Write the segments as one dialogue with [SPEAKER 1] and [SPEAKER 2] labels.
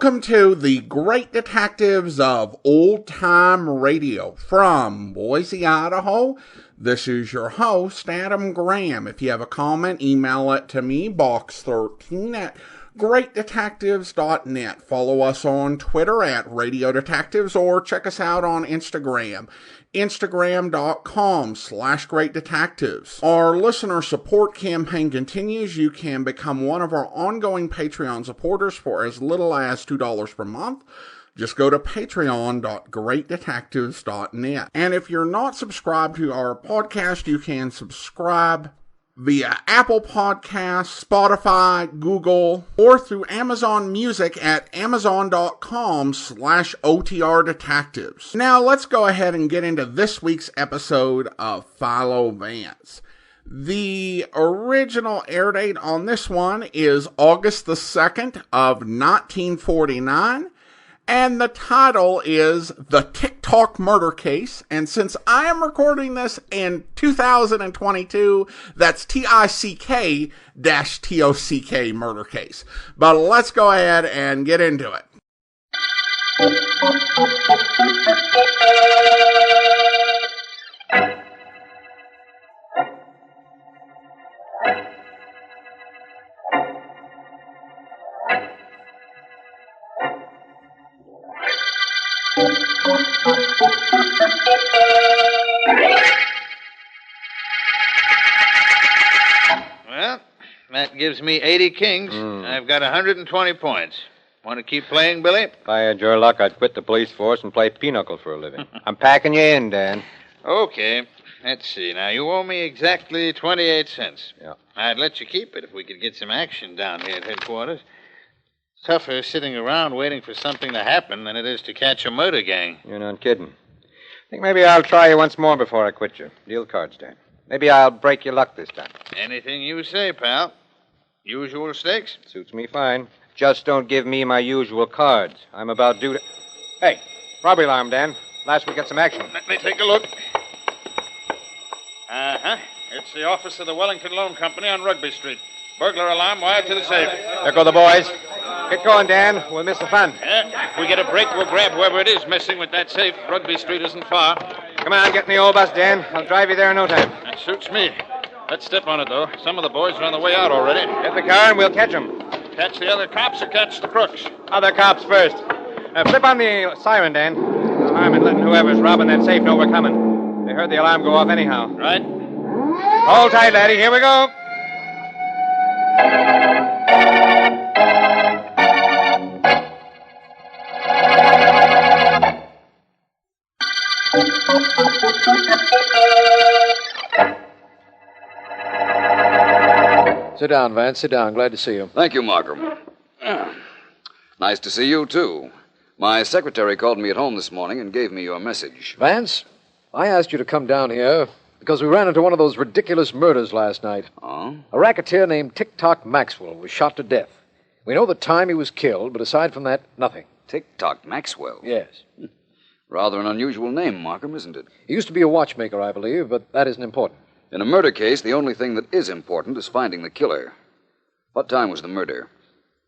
[SPEAKER 1] Welcome to the Great Detectives of Old Time Radio from Boise, Idaho. This is your host, Adam Graham. If you have a comment, email it to me, box13 at greatdetectives.net. Follow us on Twitter at Radio Detectives or check us out on Instagram. Instagram.com/greatdetectives. Our listener support campaign continues. You can become one of our ongoing Patreon supporters for as little as $2 per month. Just go to patreon.greatdetectives.net. And if you're not subscribed to our podcast, you can subscribe via Apple Podcasts, Spotify, Google, or through Amazon Music at amazon.com/OTR Detectives. Now let's go ahead and get into this week's episode of Philo Vance. The original air date on this one is August the 2nd of 1949. And the title is The Tick-Tock Murder Case. And since I am recording this in 2022, that's TICK-TOCK Murder Case. But let's go ahead and get into it.
[SPEAKER 2] Well, that gives me 80 kings. I've got 120 points. Want to keep playing, Billy?
[SPEAKER 3] If I had your luck, I'd quit the police force and play pinochle for a living. I'm packing you in, Dan.
[SPEAKER 2] Okay. Let's see. Now, you owe me exactly 28 cents.
[SPEAKER 3] Yeah.
[SPEAKER 2] I'd let you keep it if we could get some action down here at headquarters. It's tougher sitting around waiting for something to happen than it is to catch a murder gang.
[SPEAKER 3] You're not kidding. Think maybe I'll try you once more before I quit you. Deal cards, Dan. Maybe I'll break your luck this time.
[SPEAKER 2] Anything you say, pal. Usual stakes?
[SPEAKER 3] Suits me fine. Just don't give me my usual cards. I'm about due to... Hey, robbery alarm, Dan. Last we got some action.
[SPEAKER 2] Let me take a look. Uh-huh. It's the office of the Wellington Loan Company on Rugby Street. Burglar alarm wired to the safe.
[SPEAKER 3] There go the boys. Get going, Dan. We'll miss the fun.
[SPEAKER 2] Yeah, if we get a break, we'll grab whoever it is messing with that safe. Rugby Street isn't far.
[SPEAKER 3] Come on, get in the old bus, Dan. I'll drive you there in no time.
[SPEAKER 2] That suits me. Let's step on it, though. Some of the boys are on the way out already.
[SPEAKER 3] Get the car and we'll catch them.
[SPEAKER 2] Catch the other cops or catch the crooks?
[SPEAKER 3] Other cops first. Flip on the siren, Dan. Alarm and letting whoever's robbing that safe know we're coming. They heard the alarm go off anyhow.
[SPEAKER 2] Right.
[SPEAKER 3] Hold tight, laddie. Here we go.
[SPEAKER 4] Sit down, Vance. Sit down. Glad to see you.
[SPEAKER 5] Thank you, Markham. Nice to see you, too. My secretary called me at home this morning and gave me your message.
[SPEAKER 4] Vance, I asked you to come down here because we ran into one of those ridiculous murders last night.
[SPEAKER 5] Oh?
[SPEAKER 4] A racketeer named Tick-Tock Maxwell was shot to death. We know the time he was killed, but aside from that, nothing.
[SPEAKER 5] Tick-Tock Maxwell?
[SPEAKER 4] Yes.
[SPEAKER 5] Rather an unusual name, Markham, isn't it?
[SPEAKER 4] He used to be a watchmaker, I believe, but that isn't important.
[SPEAKER 5] In a murder case, the only thing that is important is finding the killer. What time was the murder?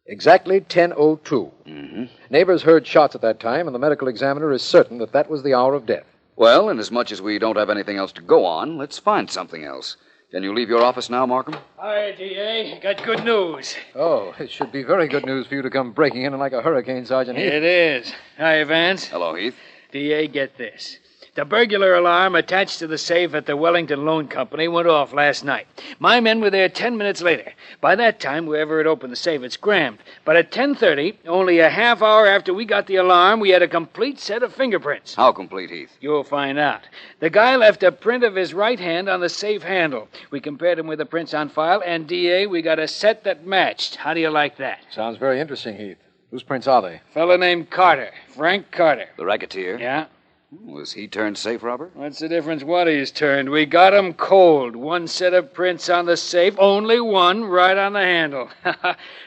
[SPEAKER 4] Exactly 10:02.
[SPEAKER 5] Mm-hmm.
[SPEAKER 4] Neighbors heard shots at that time, and the medical examiner is certain that that was the hour of death.
[SPEAKER 5] Well, inasmuch as we don't have anything else to go on, let's find something else. Can you leave your office now, Markham?
[SPEAKER 6] Hi, D.A. Got good news.
[SPEAKER 4] Oh, it should be very good news for you to come breaking in like a hurricane, Sergeant Heath.
[SPEAKER 6] It is. Hi, Vance.
[SPEAKER 5] Hello, Heath.
[SPEAKER 6] D.A., get this. The burglar alarm attached to the safe at the Wellington Loan Company went off last night. My men were there 10 minutes later. By that time, whoever had opened the safe had scrammed. But at 10:30, only a half hour after we got the alarm, we had a complete set of fingerprints.
[SPEAKER 5] How complete, Heath?
[SPEAKER 6] You'll find out. The guy left a print of his right hand on the safe handle. We compared him with the prints on file, and, D.A., we got a set that matched. How do you like that?
[SPEAKER 4] Sounds very interesting, Heath. Whose prints are they?
[SPEAKER 6] Fella named Carter. Frank Carter.
[SPEAKER 5] The racketeer?
[SPEAKER 6] Yeah?
[SPEAKER 5] Was he turned safe robber?
[SPEAKER 6] What's the difference what he's turned? We got him cold. One set of prints on the safe, only one, right on the handle.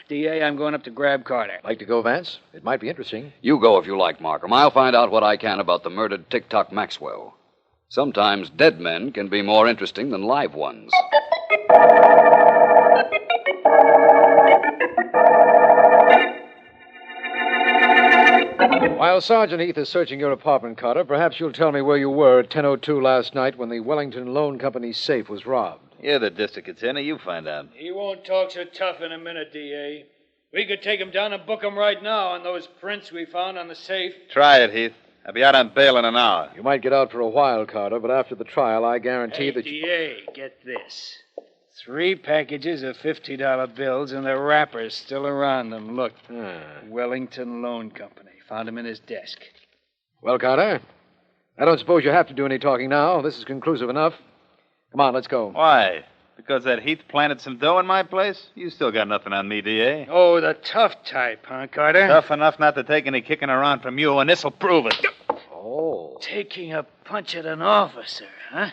[SPEAKER 6] D.A., I'm going up to grab Carter.
[SPEAKER 4] Like to go, Vance? It might be interesting.
[SPEAKER 5] You go if you like, Markham. I'll find out what I can about the murdered Tick-Tock Maxwell. Sometimes dead men can be more interesting than live ones.
[SPEAKER 4] While Sergeant Heath is searching your apartment, Carter, perhaps you'll tell me where you were at 10:02 last night when the Wellington Loan Company's safe was robbed.
[SPEAKER 2] You're the district attorney. You find out.
[SPEAKER 6] He won't talk so tough in a minute, D.A. We could take him down and book him right now on those prints we found on the safe.
[SPEAKER 2] Try it, Heath. I'll be out on bail in an hour.
[SPEAKER 4] You might get out for a while, Carter, but after the trial, I guarantee that you...
[SPEAKER 6] D.A., get this. 3 packages of $50 bills and the wrappers still around them. Look, Wellington Loan Company. Found him in his desk.
[SPEAKER 4] Well, Carter, I don't suppose you have to do any talking now. This is conclusive enough. Come on, let's go.
[SPEAKER 2] Why? Because that Heath planted some dough in my place? You still got nothing on me, D.A.
[SPEAKER 6] Oh, the tough type, huh, Carter?
[SPEAKER 2] Tough enough not to take any kicking around from you, and this'll prove it.
[SPEAKER 4] Oh.
[SPEAKER 6] Taking a punch at an officer, huh?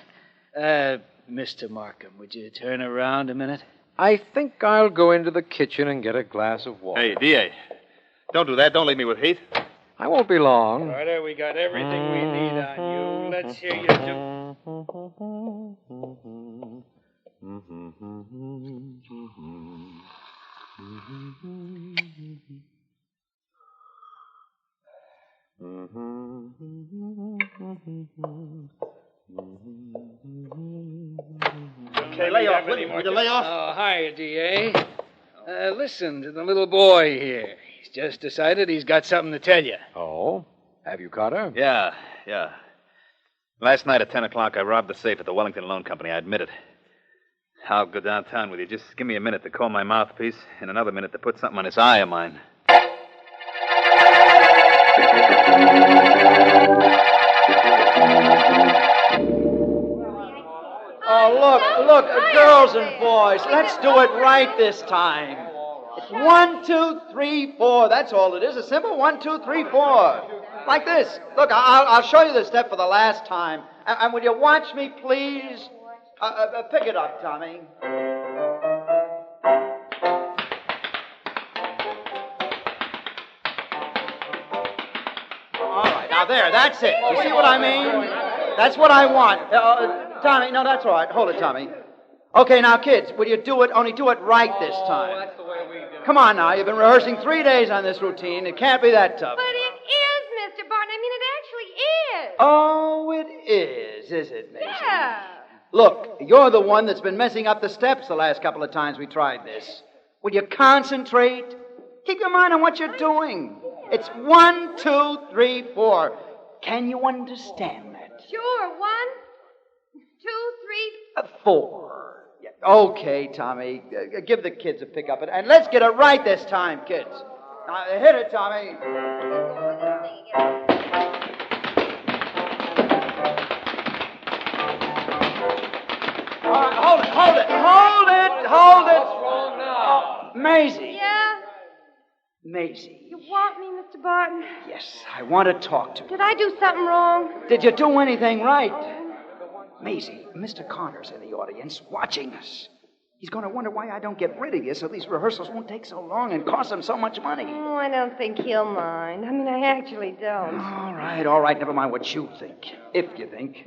[SPEAKER 6] Mr. Markham, would you turn around a minute?
[SPEAKER 4] I think I'll go into the kitchen and get a glass of water.
[SPEAKER 2] Hey, D.A., don't do that. Don't leave me with Heath.
[SPEAKER 4] I won't be long.
[SPEAKER 6] Carter, we got everything we need on you. Let's hear you do...
[SPEAKER 7] Okay, lay off. Will you lay off?
[SPEAKER 6] Oh, hiya, D.A. Listen to the little boy here. He's just decided he's got something to tell you.
[SPEAKER 4] Oh? Have you, Carter?
[SPEAKER 2] Yeah. Last night at 10 o'clock, I robbed the safe at the Wellington Loan Company. I admit it. I'll go downtown with you. Just give me a minute to comb my mouthpiece and another minute to put something on this eye of mine.
[SPEAKER 7] Oh, look, girls and boys, let's do it right this time. It's 1, 2, 3, 4. That's all it is. A simple 1, 2, 3, 4. Like this. Look, I'll show you the step for the last time. And will you watch me, please? Pick it up, Tommy. All right, now there, that's it. You see what I mean? That's what I want. Tommy, no, that's all right. Hold it, Tommy. Okay, now, kids, will you do it? Only do it right this time.
[SPEAKER 3] That's the way we do it.
[SPEAKER 7] Come on now, you've been rehearsing 3 days on this routine. It can't be that tough.
[SPEAKER 8] But it is, Mr. Barton. I mean, it actually is.
[SPEAKER 7] Oh, it is it, Mason?
[SPEAKER 8] Yeah.
[SPEAKER 7] Look, you're the one that's been messing up the steps the last couple of times we tried this. Will you concentrate? Keep your mind on what you're doing. It's 1, 2, 3, 4. Can you understand that?
[SPEAKER 8] Sure. 1, 2, 3.
[SPEAKER 7] 4. Yeah. Okay, Tommy. Give the kids a pickup, and let's get it right this time, kids. Now, hit it, Tommy. All right, hold it.
[SPEAKER 3] What's wrong now?
[SPEAKER 7] Maisie.
[SPEAKER 8] Yeah?
[SPEAKER 7] Maisie.
[SPEAKER 8] You want me, Mr. Barton?
[SPEAKER 7] Yes, I want to talk to you.
[SPEAKER 8] Did I do something wrong?
[SPEAKER 7] Did you do anything right? Maisie, Mr. Carter's in the audience watching us. He's going to wonder why I don't get rid of you so these rehearsals won't take so long and cost him so much money.
[SPEAKER 8] Oh, I don't think he'll mind. I mean, I actually don't.
[SPEAKER 7] All right. Never mind what you think. If you think.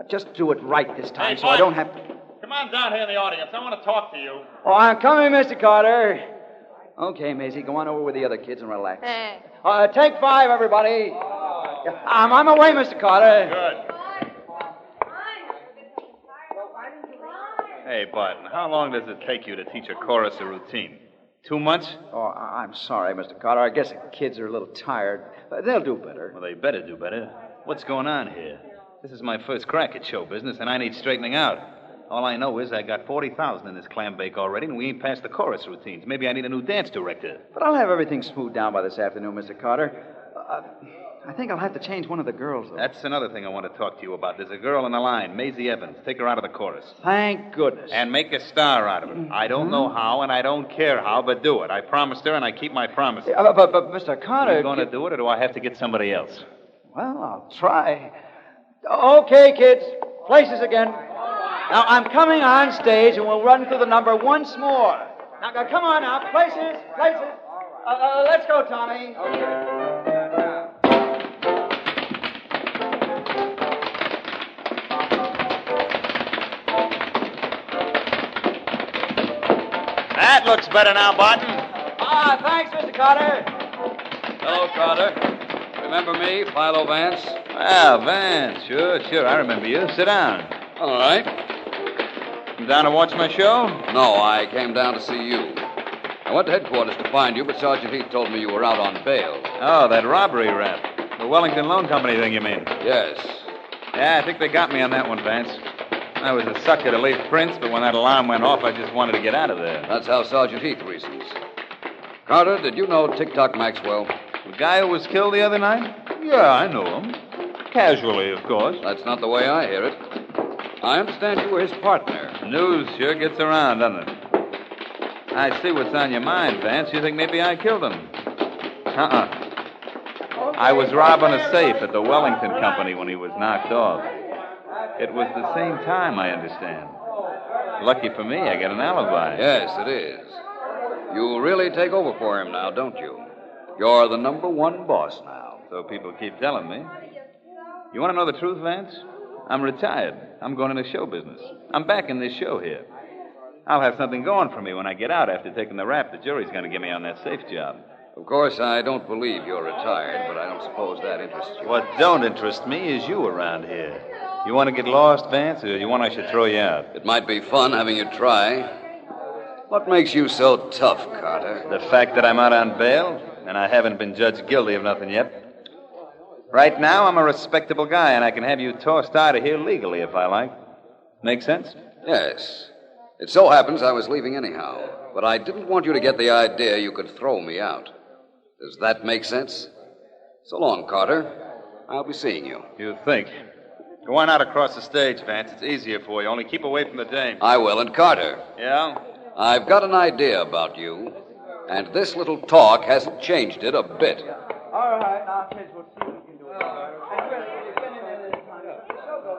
[SPEAKER 7] Just do it right this time so I don't have to...
[SPEAKER 9] Come on down here in the audience. I want to talk to you.
[SPEAKER 7] Oh, I'm coming, Mr. Carter. Okay, Maisie, go on over with the other kids and relax.
[SPEAKER 8] Thanks.
[SPEAKER 7] Take 5, everybody. I'm on my way, Mr. Carter.
[SPEAKER 9] Good.
[SPEAKER 2] Hey, Barton, how long does it take you to teach a chorus a routine? 2 months?
[SPEAKER 7] Oh, I'm sorry, Mr. Carter. I guess the kids are a little tired. They'll do better.
[SPEAKER 2] Well, they better do better. What's going on here? This is my first crack at show business, and I need straightening out. All I know is I got 40,000 in this clam bake already, and we ain't past the chorus routines. Maybe I need a new dance director.
[SPEAKER 7] But I'll have everything smoothed down by this afternoon, Mr. Carter. I think I'll have to change one of the girls, though.
[SPEAKER 2] That's another thing I want to talk to you about. There's a girl in the line, Maisie Evans. Take her out of the chorus.
[SPEAKER 7] Thank goodness.
[SPEAKER 2] And make a star out of her. I don't know how, and I don't care how, but do it. I promised her, and I keep my promise.
[SPEAKER 7] But Mr. Carter...
[SPEAKER 2] Are you going to do it, or do I have to get somebody else?
[SPEAKER 7] Well, I'll try. Okay, kids. Places again. Now, I'm coming on stage, and we'll run through the number once more. Now, come on now. Places. Let's go, Tommy. Okay.
[SPEAKER 2] That looks better now, Barton.
[SPEAKER 7] Thanks, Mr. Carter.
[SPEAKER 3] Hello, Carter.
[SPEAKER 5] me, Philo Vance?
[SPEAKER 2] Well, Vance, sure. I remember you. Sit down.
[SPEAKER 5] All right.
[SPEAKER 2] You down to watch my show?
[SPEAKER 5] No, I came down to see you. I went to headquarters to find you, but Sergeant Heath told me you were out on bail.
[SPEAKER 2] Oh, that robbery rap. The Wellington Loan Company thing, you mean?
[SPEAKER 5] Yes.
[SPEAKER 2] Yeah, I think they got me on that one, Vance. I was a sucker to leave prints, but when that alarm went off, I just wanted to get out of there.
[SPEAKER 5] That's how Sergeant Heath reasons. Carter, did you know Tick-Tock Maxwell?
[SPEAKER 2] The guy who was killed the other night? Yeah, I know him. Casually, of course.
[SPEAKER 5] That's not the way I hear it. I understand you were his partner.
[SPEAKER 2] News sure gets around, doesn't it? I see what's on your mind, Vance. You think maybe I killed him. I was robbing a safe at the Wellington Company when he was knocked off. It was the same time, I understand. Lucky for me, I got an alibi.
[SPEAKER 5] Yes, it is. You really take over for him now, don't you? You're the number one boss now.
[SPEAKER 2] So people keep telling me. You want to know the truth, Vance? I'm retired. I'm going into show business. I'm back in this show here. I'll have something going for me when I get out after taking the rap the jury's going to give me on that safe job.
[SPEAKER 5] Of course, I don't believe you're retired, but I don't suppose that interests you.
[SPEAKER 2] What don't interest me is you around here. You want to get lost, Vance, or you want I should throw you out?
[SPEAKER 5] It might be fun having you try. What makes you so tough, Carter?
[SPEAKER 2] The fact that I'm out on bail, and I haven't been judged guilty of nothing yet. Right now, I'm a respectable guy, and I can have you tossed out of here legally if I like. Make sense?
[SPEAKER 5] Yes. It so happens I was leaving anyhow, but I didn't want you to get the idea you could throw me out. Does that make sense? So long, Carter. I'll be seeing you.
[SPEAKER 2] You think. Go on out across the stage, Vance. It's easier for you. Only keep away from the dame.
[SPEAKER 5] I will. And Carter.
[SPEAKER 2] Yeah?
[SPEAKER 5] I've got an idea about you, and this little talk hasn't changed it a bit.
[SPEAKER 7] All right, now, kids, we'll see what we can do.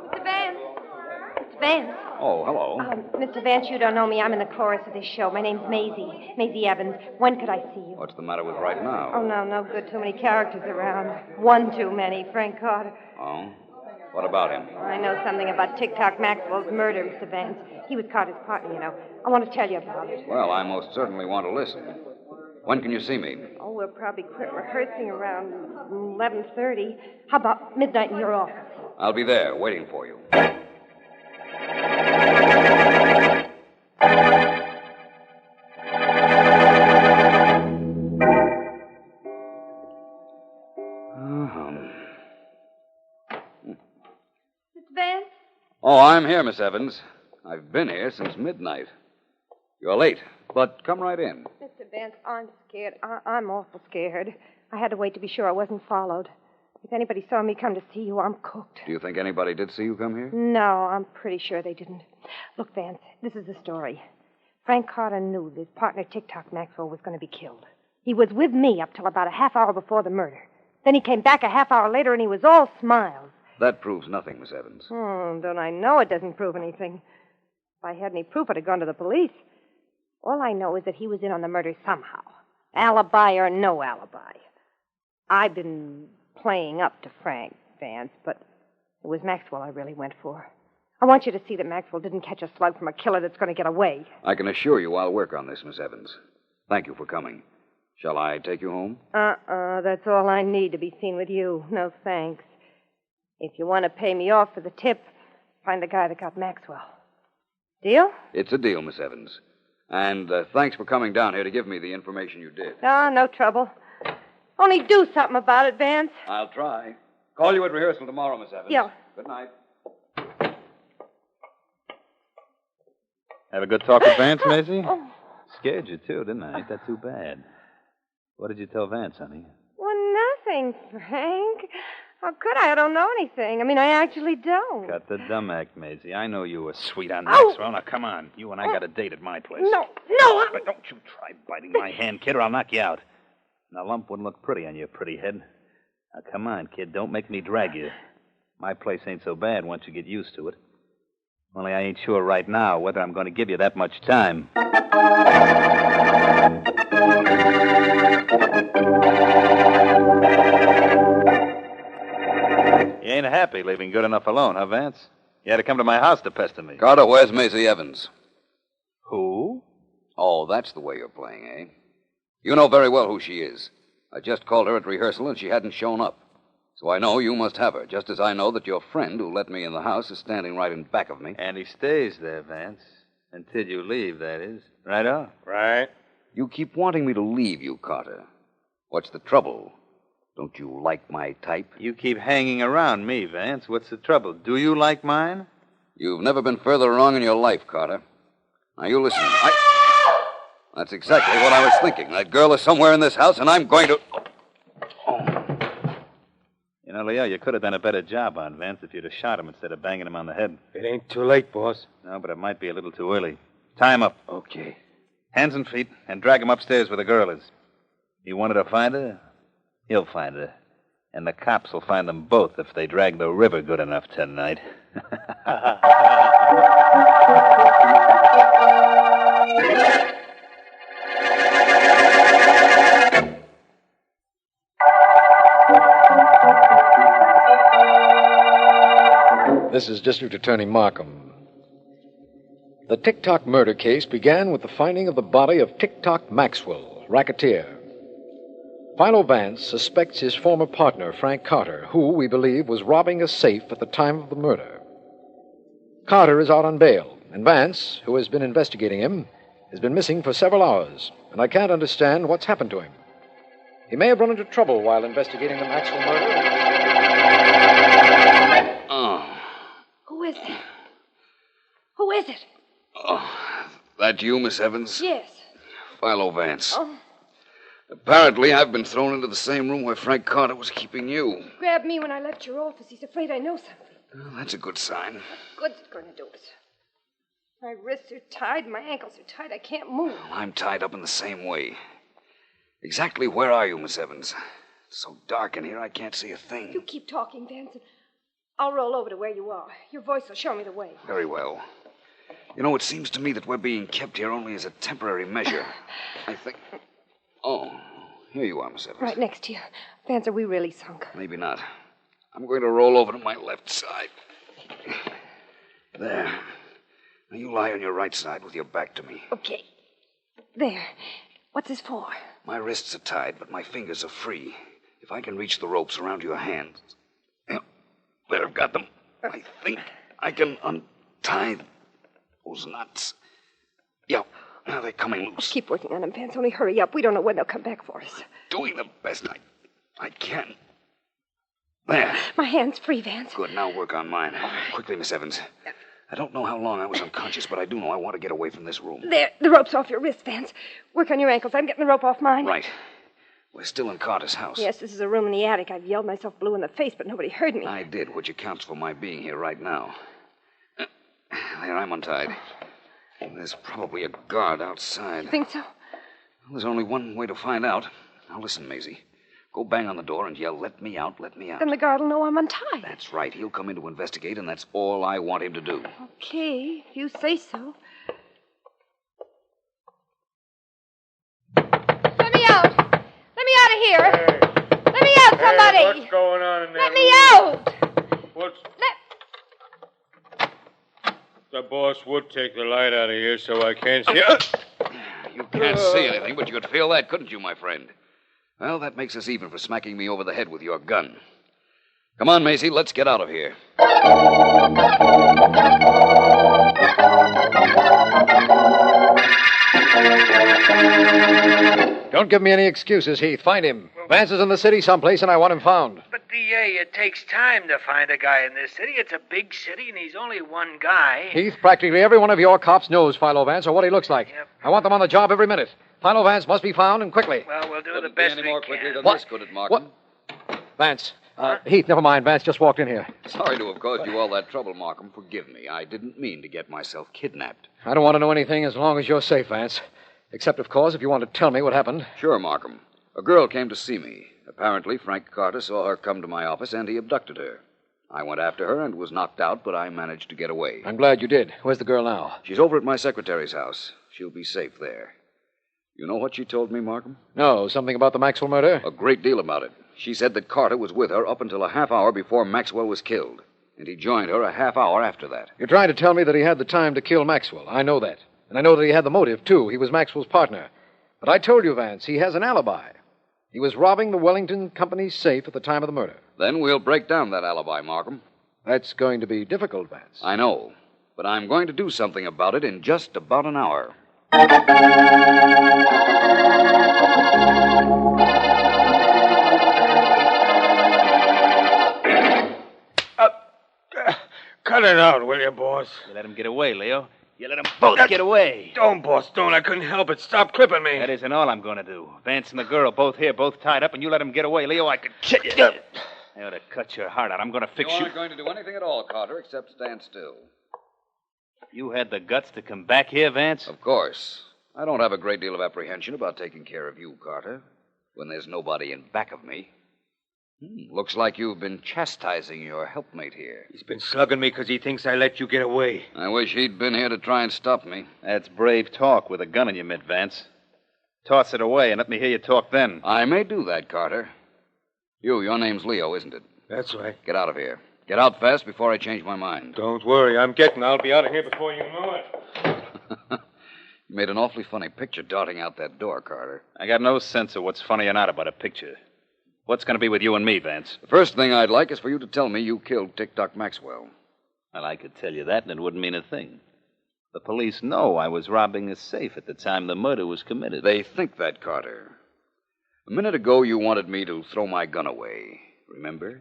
[SPEAKER 8] Mr. Vance. Mr. Vance.
[SPEAKER 5] Oh, hello.
[SPEAKER 8] Mr. Vance, you don't know me. I'm in the chorus of this show. My name's Maisie. Maisie Evans. When could I see you?
[SPEAKER 5] What's the matter with right now?
[SPEAKER 8] Oh, no good. Too many characters around. One too many. Frank Carter.
[SPEAKER 5] Oh? What about him?
[SPEAKER 8] I know something about Tick-Tock Maxwell's murder, Mr. Vance. He was Carter's partner, you know. I want to tell you about it.
[SPEAKER 5] Well, I most certainly want to listen. When can you see me?
[SPEAKER 8] Oh, we'll probably quit rehearsing around 11:30. How about midnight in your office?
[SPEAKER 5] I'll be there, waiting for you.
[SPEAKER 8] Mr. Vance?
[SPEAKER 5] Oh, I'm here, Miss Evans. I've been here since midnight. You're late, but come right in.
[SPEAKER 8] Mr. Vance, I'm scared. I'm awful scared. I had to wait to be sure I wasn't followed. If anybody saw me come to see you, I'm cooked.
[SPEAKER 5] Do you think anybody did see you come here?
[SPEAKER 8] No, I'm pretty sure they didn't. Look, Vance, this is the story. Frank Carter knew that his partner, Tick-Tock Maxwell, was going to be killed. He was with me up till about a half hour before the murder. Then he came back a half hour later, and he was all smiles.
[SPEAKER 5] That proves nothing, Miss Evans.
[SPEAKER 8] Don't I know it doesn't prove anything? If I had any proof, I'd have gone to the police. All I know is that he was in on the murder somehow. Alibi or no alibi. I've been playing up to Frank, Vance, but it was Maxwell I really went for. I want you to see that Maxwell didn't catch a slug from a killer that's going to get away.
[SPEAKER 5] I can assure you I'll work on this, Miss Evans. Thank you for coming. Shall I take you home?
[SPEAKER 8] That's all I need to be seen with you. No thanks. If you want to pay me off for the tip, find the guy that got Maxwell. Deal?
[SPEAKER 5] It's a deal, Miss Evans. And thanks for coming down here to give me the information you did.
[SPEAKER 8] No trouble. Only do something about it, Vance.
[SPEAKER 5] I'll try. Call you at rehearsal tomorrow, Miss Evans.
[SPEAKER 8] Yeah.
[SPEAKER 5] Good night.
[SPEAKER 2] Have a good talk with Vance, Maisie?
[SPEAKER 8] Oh.
[SPEAKER 2] Scared you, too, didn't I? Ain't that too bad? What did you tell Vance, honey?
[SPEAKER 8] Well, nothing, Frank. How could I? I don't know anything. I mean, I actually don't.
[SPEAKER 2] Cut the dumb act, Maisie. I know you were sweet on Maxwell. Now, come on. You and I got a date at my place.
[SPEAKER 8] No.
[SPEAKER 2] But don't you try biting my hand, kid, or I'll knock you out. And a lump wouldn't look pretty on your pretty head. Now, come on, kid. Don't make me drag you. My place ain't so bad once you get used to it. Only I ain't sure right now whether I'm going to give you that much time. You ain't happy leaving good enough alone, huh, Vance? You had to come to my house to pester me.
[SPEAKER 5] Carter, where's Maisie Evans?
[SPEAKER 2] Who?
[SPEAKER 5] Oh, that's the way you're playing, eh? You know very well who she is. I just called her at rehearsal, and she hadn't shown up. So I know you must have her, just as I know that your friend who let me in the house is standing right in back of me.
[SPEAKER 2] And he stays there, Vance. Until you leave, that is. Right off.
[SPEAKER 3] Right.
[SPEAKER 5] You keep wanting me to leave you, Carter. What's the trouble? Don't you like my type?
[SPEAKER 2] You keep hanging around me, Vance. What's the trouble? Do you like mine?
[SPEAKER 5] You've never been further wrong in your life, Carter. Now, you listen. That's exactly what I was thinking. That girl is somewhere in this house, and I'm going to...
[SPEAKER 2] You know, Leo, you could have done a better job on Vance if you'd have shot him instead of banging him on the head.
[SPEAKER 3] It ain't too late, boss.
[SPEAKER 2] No, but it might be a little too early. Tie him up.
[SPEAKER 3] Okay.
[SPEAKER 2] Hands and feet, and drag him upstairs where the girl is. You wanted to find her? He'll find her. And the cops will find them both if they drag the river good enough tonight.
[SPEAKER 4] This is District Attorney Markham. The Tick-Tock murder case began with the finding of the body of Tick-Tock Maxwell, racketeer. Philo Vance suspects his former partner, Frank Carter, who, we believe, was robbing a safe at the time of the murder. Carter is out on bail, and Vance, who has been investigating him, has been missing for several hours, and I can't understand what's happened to him. He may have run into trouble while investigating the Maxwell murder.
[SPEAKER 8] Who is it? Who is it?
[SPEAKER 5] Oh, that you, Miss Evans?
[SPEAKER 8] Yes.
[SPEAKER 5] Philo Vance.
[SPEAKER 8] Oh,
[SPEAKER 5] Apparently, I've been thrown into the same room where Frank Carter was keeping you.
[SPEAKER 8] grabbed me when I left your office. He's afraid I know something.
[SPEAKER 5] Well, that's a good sign.
[SPEAKER 8] Good's it going to do us? My wrists are tied, my ankles are tied. I can't move.
[SPEAKER 5] Well, I'm tied up in the same way. Exactly where are you, Miss Evans? It's so dark in here, I can't see a thing.
[SPEAKER 8] You keep talking, Vance. I'll roll over to where you are. Your voice will show me the way.
[SPEAKER 5] Very well. You know, it seems to me that we're being kept here only as a temporary measure. I think... Oh, here you are, Miss Evans.
[SPEAKER 8] Right next to you. Vance, are we really sunk?
[SPEAKER 5] Maybe not. I'm going to roll over to my left side. There. Now you lie on your right side with your back to me.
[SPEAKER 8] Okay. There. What's this for?
[SPEAKER 5] My wrists are tied, but my fingers are free. If I can reach the ropes around your hands... There, I've got them. I think I can untie those knots. Yeah, now they're coming loose.
[SPEAKER 8] Keep working on them, Vance. Only hurry up. We don't know when they'll come back for us.
[SPEAKER 5] Doing the best I can. There.
[SPEAKER 8] My hand's free, Vance.
[SPEAKER 5] Good, now work on mine. Quickly, Miss Evans. I don't know how long I was unconscious, but I do know I want to get away from this room.
[SPEAKER 8] There. The rope's off your wrist, Vance. Work on your ankles. I'm getting the rope off mine.
[SPEAKER 5] Right. We're still in Carter's house.
[SPEAKER 8] Yes, this is a room in the attic. I've yelled myself blue in the face, but nobody heard me.
[SPEAKER 5] I did, which accounts for my being here right now. There, I'm untied. There's probably a guard outside.
[SPEAKER 8] You think so?
[SPEAKER 5] Well, there's only one way to find out. Now listen, Maisie. Go bang on the door and yell, "Let me out, let me out."
[SPEAKER 8] Then the guard will know I'm untied.
[SPEAKER 5] That's right. He'll come in to investigate, and that's all I want him to do.
[SPEAKER 8] Okay, if you say so. Let me out! Let me out of here!
[SPEAKER 3] Hey.
[SPEAKER 8] Let me out, somebody!
[SPEAKER 3] Hey, what's going on in there?
[SPEAKER 8] Let me out!
[SPEAKER 3] The boss would take the light out of here so I can't see...
[SPEAKER 5] You can't see anything, but you could feel that, couldn't you, my friend? Well, that makes us even for smacking me over the head with your gun. Come on, Maisie, let's get out of here.
[SPEAKER 4] Don't give me any excuses, Heath. Find him. Vance is in the city someplace, and I want him found.
[SPEAKER 6] But, DA, it takes time to find a guy in this city. It's a big city, and he's only one guy.
[SPEAKER 4] Heath, practically every one of your cops knows Philo Vance or what he looks like.
[SPEAKER 6] Yep.
[SPEAKER 4] I want them on the job every minute. Philo Vance must be found, and quickly.
[SPEAKER 6] Well, we'll do the
[SPEAKER 5] Couldn't
[SPEAKER 6] best
[SPEAKER 5] be any
[SPEAKER 6] we
[SPEAKER 5] more
[SPEAKER 6] can.
[SPEAKER 5] quickly than
[SPEAKER 4] What?
[SPEAKER 5] this, could it, Markham?
[SPEAKER 4] What? Vance. Heath, never mind. Vance just walked in here.
[SPEAKER 5] Sorry to have caused you all that trouble, Markham. Forgive me. I didn't mean to get myself kidnapped.
[SPEAKER 4] I don't want to know anything as long as you're safe, Vance. Except, of course, if you want to tell me what happened.
[SPEAKER 5] Sure, Markham. A girl came to see me. Apparently, Frank Carter saw her come to my office, and he abducted her. I went after her and was knocked out, but I managed to get away.
[SPEAKER 4] I'm glad you did. Where's the girl now?
[SPEAKER 5] She's over at my secretary's house. She'll be safe there. You know what she told me, Markham?
[SPEAKER 4] No, something about the Maxwell murder?
[SPEAKER 5] A great deal about it. She said that Carter was with her up until a half hour before Maxwell was killed. And he joined her a half hour after that.
[SPEAKER 4] You're trying to tell me that he had the time to kill Maxwell. I know that. And I know that he had the motive, too. He was Maxwell's partner. But I told you, Vance, he has an alibi. He was robbing the Wellington Company's safe at the time of the murder.
[SPEAKER 5] Then we'll break down that alibi, Markham.
[SPEAKER 4] That's going to be difficult, Vance.
[SPEAKER 5] I know, but I'm going to do something about it in just about an hour.
[SPEAKER 3] Cut it out, will you, boss?
[SPEAKER 2] You let him get away, Leo. You let them both get away.
[SPEAKER 3] Don't, boss, don't. I couldn't help it. Stop clipping me.
[SPEAKER 2] That isn't all I'm going to do. Vance and the girl both here, both tied up, and you let them get away, Leo. I could kill you. I ought to cut your heart out. I'm going to fix you.
[SPEAKER 5] You aren't going to do anything at all, Carter, except stand still.
[SPEAKER 2] You had the guts to come back here, Vance?
[SPEAKER 5] Of course. I don't have a great deal of apprehension about taking care of you, Carter, when there's nobody in back of me. Looks like you've been chastising your helpmate here.
[SPEAKER 3] He's been slugging me because he thinks I let you get away.
[SPEAKER 5] I wish he'd been here to try and stop me.
[SPEAKER 2] That's brave talk with a gun in your mitt, Vance. Toss it away and let me hear you talk then.
[SPEAKER 5] I may do that, Carter. Your name's Leo, isn't it?
[SPEAKER 3] That's right.
[SPEAKER 5] Get out of here. Get out fast before I change my mind.
[SPEAKER 3] Don't worry, I'll be out of here before you know it.
[SPEAKER 5] You made an awfully funny picture darting out that door, Carter.
[SPEAKER 2] I got no sense of what's funny or not about a picture. What's going to be with you and me, Vance?
[SPEAKER 5] The first thing I'd like is for you to tell me you killed Tick-Tock Maxwell.
[SPEAKER 2] Well, I could tell you that, and it wouldn't mean a thing. The police know I was robbing a safe at the time the murder was committed.
[SPEAKER 5] They think that, Carter. A minute ago, you wanted me to throw my gun away. Remember?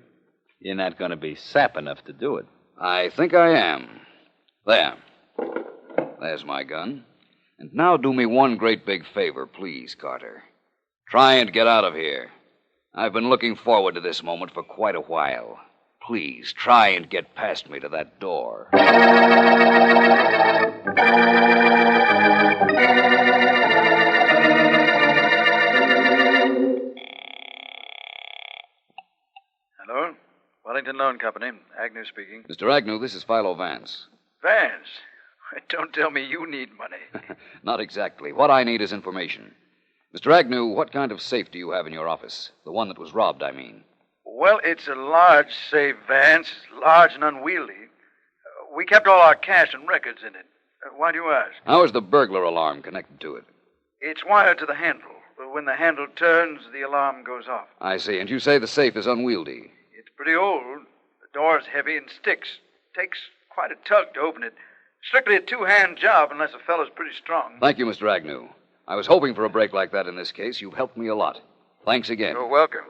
[SPEAKER 2] You're not going to be sap enough to do it.
[SPEAKER 5] I think I am. There. There's my gun. And now do me one great big favor, please, Carter. Try and get out of here. I've been looking forward to this moment for quite a while. Please, try and get past me to that door.
[SPEAKER 10] Hello? Wellington Loan Company. Agnew speaking.
[SPEAKER 5] Mr. Agnew, this is Philo Vance.
[SPEAKER 10] Vance? Don't tell me you need money.
[SPEAKER 5] Not exactly. What I need is information. Mr. Agnew, what kind of safe do you have in your office? The one that was robbed, I mean.
[SPEAKER 10] Well, it's a large safe, Vance. Large and unwieldy. We kept all our cash and records in it. Why do you ask?
[SPEAKER 5] How is the burglar alarm connected to it?
[SPEAKER 10] It's wired to the handle. When the handle turns, the alarm goes off.
[SPEAKER 5] I see. And you say the safe is unwieldy.
[SPEAKER 10] It's pretty old. The door's heavy and sticks. Takes quite a tug to open it. Strictly a two-hand job unless a fellow's pretty strong.
[SPEAKER 5] Thank you, Mr. Agnew. I was hoping for a break like that in this case. You've helped me a lot. Thanks again.
[SPEAKER 10] You're welcome.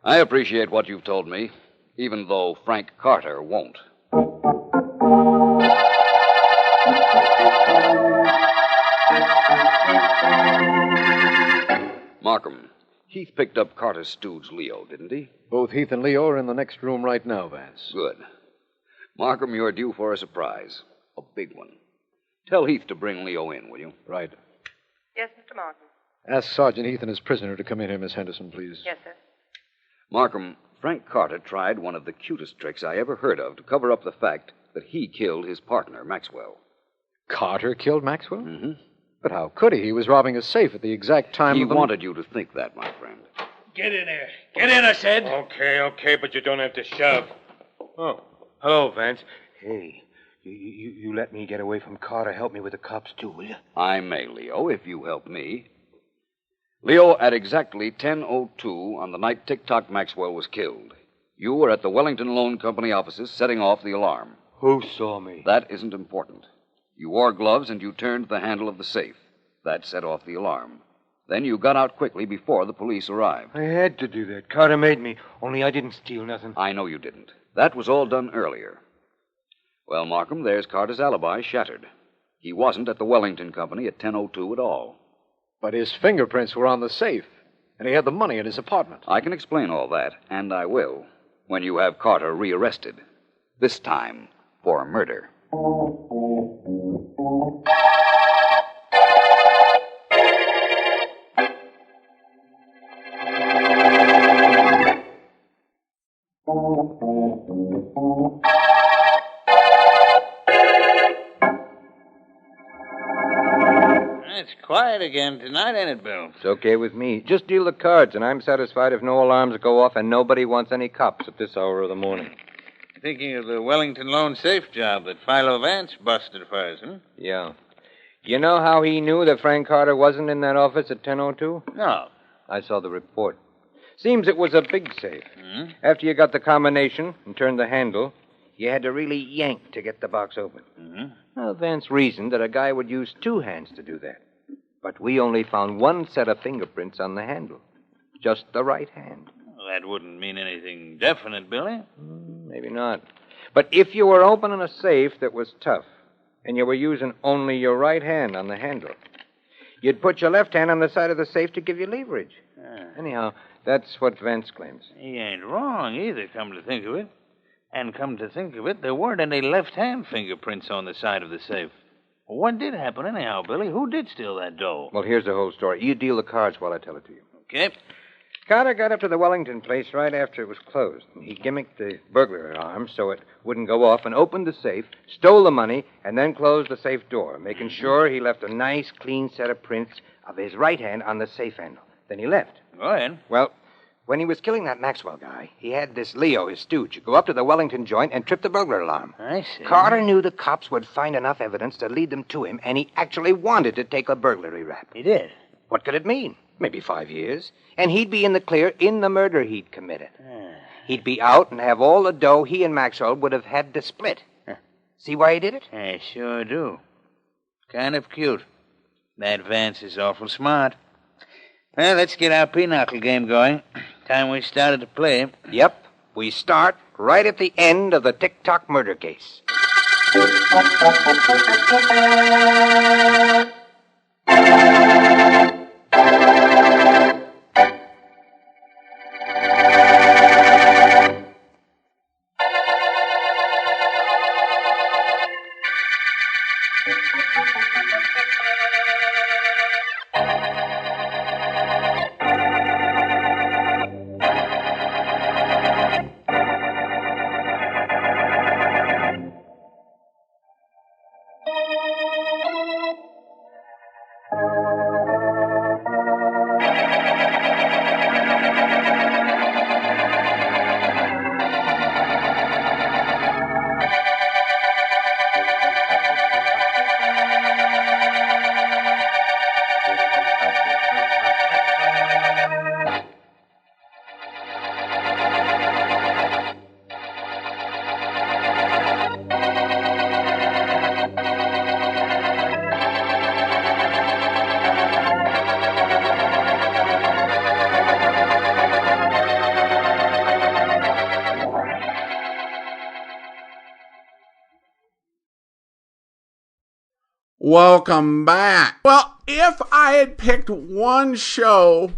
[SPEAKER 5] I appreciate what you've told me, even though Frank Carter won't. Markham, Heath picked up Carter's stooge, Leo, didn't he?
[SPEAKER 4] Both Heath and Leo are in the next room right now, Vance.
[SPEAKER 5] Good. Markham, you're due for a surprise. A big one. Tell Heath to bring Leo in, will you?
[SPEAKER 4] Right.
[SPEAKER 8] Yes, Mr. Martin.
[SPEAKER 4] Ask Sergeant Heath and his prisoner to come in here, Miss Henderson, please.
[SPEAKER 8] Yes, sir.
[SPEAKER 5] Markham, Frank Carter tried one of the cutest tricks I ever heard of to cover up the fact that he killed his partner, Maxwell.
[SPEAKER 4] Carter killed Maxwell?
[SPEAKER 5] Mm-hmm.
[SPEAKER 4] But how could he? He was robbing a safe at the exact time
[SPEAKER 5] He
[SPEAKER 4] of the...
[SPEAKER 5] wanted you to think that, my friend.
[SPEAKER 6] Get in there. Get in, I said.
[SPEAKER 3] Okay, but you don't have to shove. Oh, hello, Vance. Hey, you let me get away from Carter. Help me with the cops, too, will you?
[SPEAKER 5] I may, Leo, if you help me. Leo, at exactly 10:02 on the night Tick-Tock Maxwell was killed, you were at the Wellington Loan Company offices setting off the alarm.
[SPEAKER 3] Who saw me?
[SPEAKER 5] That isn't important. You wore gloves and you turned the handle of the safe. That set off the alarm. Then you got out quickly before the police arrived.
[SPEAKER 3] I had to do that. Carter made me. Only I didn't steal nothing.
[SPEAKER 5] I know you didn't. That was all done earlier. Well, Markham, there's Carter's alibi shattered. He wasn't at the Wellington Company at 10:02 at all.
[SPEAKER 4] But his fingerprints were on the safe, and he had the money in his apartment.
[SPEAKER 5] I can explain all that, and I will, when you have Carter rearrested. This time for murder.
[SPEAKER 2] It's quiet again tonight, ain't it, Bill?
[SPEAKER 3] It's okay with me. Just deal the cards, and I'm satisfied if no alarms go off and nobody wants any cops at this hour of the morning.
[SPEAKER 2] Thinking of the Wellington Loan safe job that Philo Vance busted for us, huh?
[SPEAKER 3] Yeah. You know how he knew that Frank Carter wasn't in that office at 10:02?
[SPEAKER 2] No.
[SPEAKER 3] I saw the report. Seems it was a big safe. After you got the combination and turned the handle, you had to really yank to get the box open. Well, Vance reasoned that a guy would use two hands to do that. But we only found one set of fingerprints on the handle. Just the right hand.
[SPEAKER 2] Well, that wouldn't mean anything definite, Billy.
[SPEAKER 3] Maybe not. But if you were opening a safe that was tough, and you were using only your right hand on the handle, you'd put your left hand on the side of the safe to give you leverage. Anyhow, that's what Vance claims.
[SPEAKER 2] He ain't wrong either, come to think of it. And come to think of it, there weren't any left-hand fingerprints on the side of the safe. What did happen anyhow, Billy? Who did steal that dough?
[SPEAKER 3] Well, here's the whole story. You deal the cards while I tell it to you.
[SPEAKER 2] Okay.
[SPEAKER 3] Carter got up to the Wellington place right after it was closed. He gimmicked the burglar alarm so it wouldn't go off and opened the safe, stole the money, and then closed the safe door, making sure he left a nice, clean set of prints of his right hand on the safe handle. Then he left.
[SPEAKER 2] Go ahead.
[SPEAKER 3] Well, when he was killing that Maxwell guy, he had this Leo, his stooge, go up to the Wellington joint and trip the burglar alarm.
[SPEAKER 2] I see.
[SPEAKER 3] Carter knew the cops would find enough evidence to lead them to him, and he actually wanted to take a burglary rap.
[SPEAKER 2] He did?
[SPEAKER 3] What could it mean? Maybe 5 years. And he'd be in the clear in the murder he'd committed. He'd be out and have all the dough he and Maxwell would have had to split. See why he did it?
[SPEAKER 2] I sure do. Kind of cute. That Vance is awful smart. Well, let's get our pinochle game going. Time we started to play.
[SPEAKER 3] Yep. We start right at the end of the Tick-Tock murder case.
[SPEAKER 1] Welcome back. Well, if I had picked one show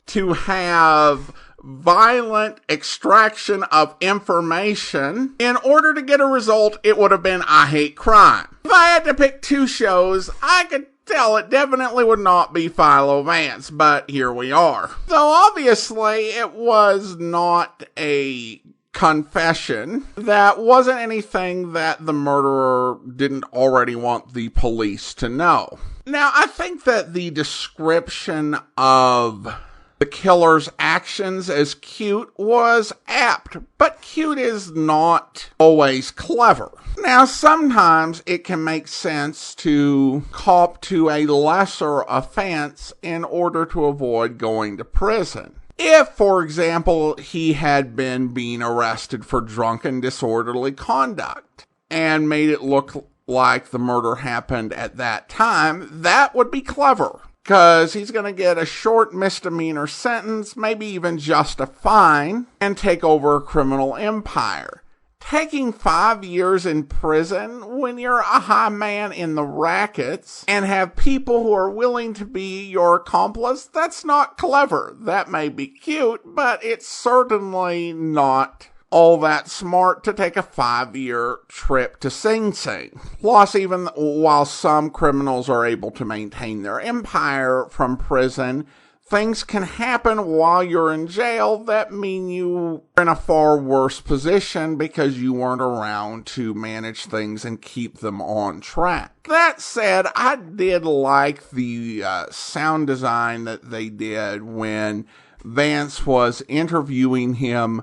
[SPEAKER 1] to have violent extraction of information in order to get a result, it would have been I Hate Crime. If I had to pick two shows, I could tell it definitely would not be Philo Vance, but here we are. So obviously it was not a confession. That wasn't anything that the murderer didn't already want the police to know. Now, I think that the description of the killer's actions as cute was apt, but cute is not always clever. Now, sometimes it can make sense to cop to a lesser offense in order to avoid going to prison. If, for example, he had been being arrested for drunken disorderly conduct and made it look like the murder happened at that time, that would be clever, because he's going to get a short misdemeanor sentence, maybe even just a fine, and take over a criminal empire. Taking 5 years in prison when you're a high man in the rackets and have people who are willing to be your accomplice, that's not clever. That may be cute, but it's certainly not all that smart to take a 5-year trip to Sing Sing. Plus, even while some criminals are able to maintain their empire from prison, things can happen while you're in jail that mean you're in a far worse position because you weren't around to manage things and keep them on track. That said, I did like the sound design that they did when Vance was interviewing him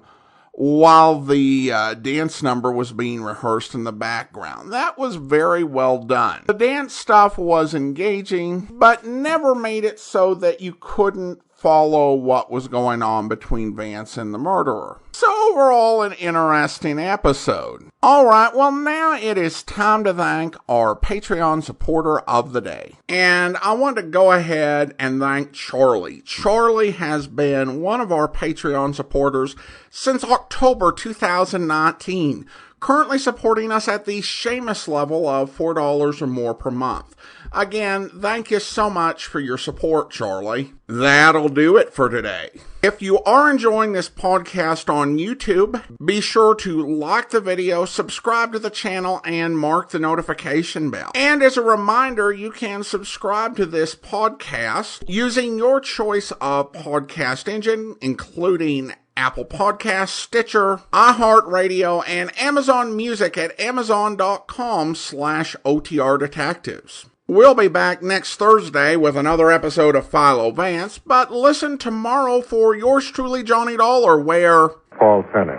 [SPEAKER 1] while the dance number was being rehearsed in the background. That was very well done. The dance stuff was engaging, but never made it so that you couldn't follow what was going on between Vance and the murderer. So overall, an interesting episode. Alright, well now it is time to thank our Patreon supporter of the day. And I want to go ahead and thank Charlie. Charlie has been one of our Patreon supporters since October 2019. Currently supporting us at the Seamus level of $4 or more per month. Again, thank you so much for your support, Charlie. That'll do it for today. If you are enjoying this podcast on YouTube, be sure to like the video, subscribe to the channel, and mark the notification bell. And as a reminder, you can subscribe to this podcast using your choice of podcast engine, including Apple Podcasts, Stitcher, iHeartRadio, and Amazon Music at amazon.com/OTR Detectives. We'll be back next Thursday with another episode of Philo Vance, but listen tomorrow for yours truly, Johnny Dollar, where...
[SPEAKER 11] Paul Turner.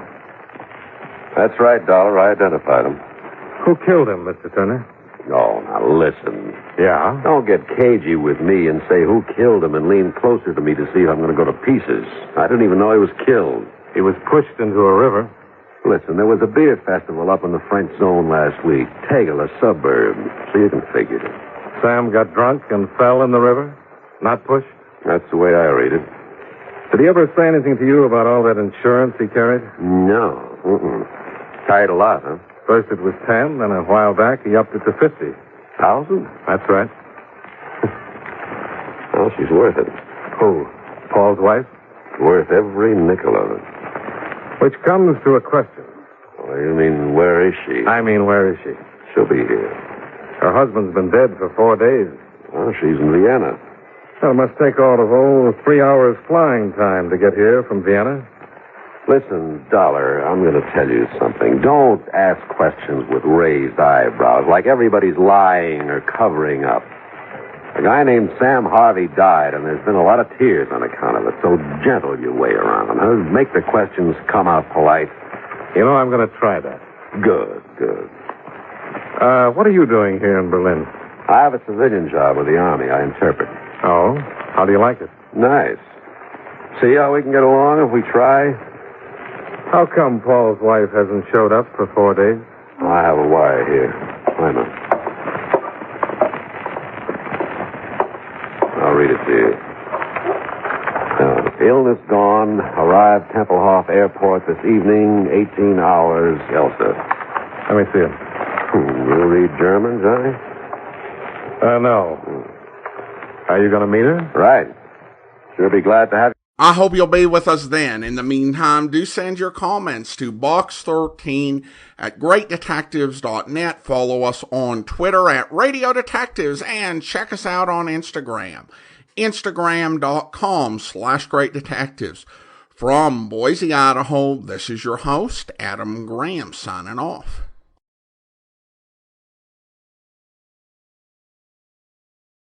[SPEAKER 12] That's right, Dollar. I identified him.
[SPEAKER 11] Who killed him, Mr. Turner?
[SPEAKER 12] Oh, now listen.
[SPEAKER 11] Yeah?
[SPEAKER 12] Don't get cagey with me and say who killed him and lean closer to me to see if I'm going to go to pieces. I didn't even know he was killed.
[SPEAKER 11] He was pushed into a river.
[SPEAKER 12] Listen, there was a beer festival up in the French zone last week. Tegel, a suburb. So you can figure it.
[SPEAKER 11] Sam got drunk and fell in the river? Not pushed?
[SPEAKER 12] That's the way I read it.
[SPEAKER 11] Did he ever say anything to you about all that insurance he carried?
[SPEAKER 12] No. Carried a lot, huh?
[SPEAKER 11] First it was 10, then a while back he upped it to 50,000. That's right.
[SPEAKER 12] Well, she's worth it.
[SPEAKER 11] Who? Paul's wife?
[SPEAKER 12] Worth every nickel of it.
[SPEAKER 11] Which comes to a question.
[SPEAKER 12] Well, you mean, where is she?
[SPEAKER 11] I mean, where is she?
[SPEAKER 12] She'll be here.
[SPEAKER 11] Her husband's been dead for 4 days.
[SPEAKER 12] Well, she's in Vienna.
[SPEAKER 11] Well, it must take all of 3 hours flying time to get here from Vienna.
[SPEAKER 12] Listen, Dollar, I'm going to tell you something. Don't ask questions with raised eyebrows, like everybody's lying or covering up. A guy named Sam Harvey died, and there's been a lot of tears on account of it, so gentle your way around. Huh? Make the questions come out polite.
[SPEAKER 11] You know, I'm going to try that.
[SPEAKER 12] Good.
[SPEAKER 11] What are you doing here in Berlin?
[SPEAKER 12] I have a civilian job with the Army. I interpret.
[SPEAKER 11] Oh? How do you like it?
[SPEAKER 12] Nice. See how we can get along if we try?
[SPEAKER 11] How come Paul's wife hasn't showed up for 4 days?
[SPEAKER 12] I have a wire here. Wait a minute. I'll read it to you. Illness gone. Arrived Tempelhof Airport this evening. 18 hours. Elsa.
[SPEAKER 11] Let me see it.
[SPEAKER 12] You read German, Johnny?
[SPEAKER 11] No. Are you going to meet her?
[SPEAKER 12] Right. Sure be glad to have you.
[SPEAKER 1] I hope you'll be with us then. In the meantime, do send your comments to box13@greatdetectives.net. Follow us on Twitter @Radio Detectives and check us out on Instagram. Instagram.com/greatdetectives. From Boise, Idaho, this is your host, Adam Graham, signing off.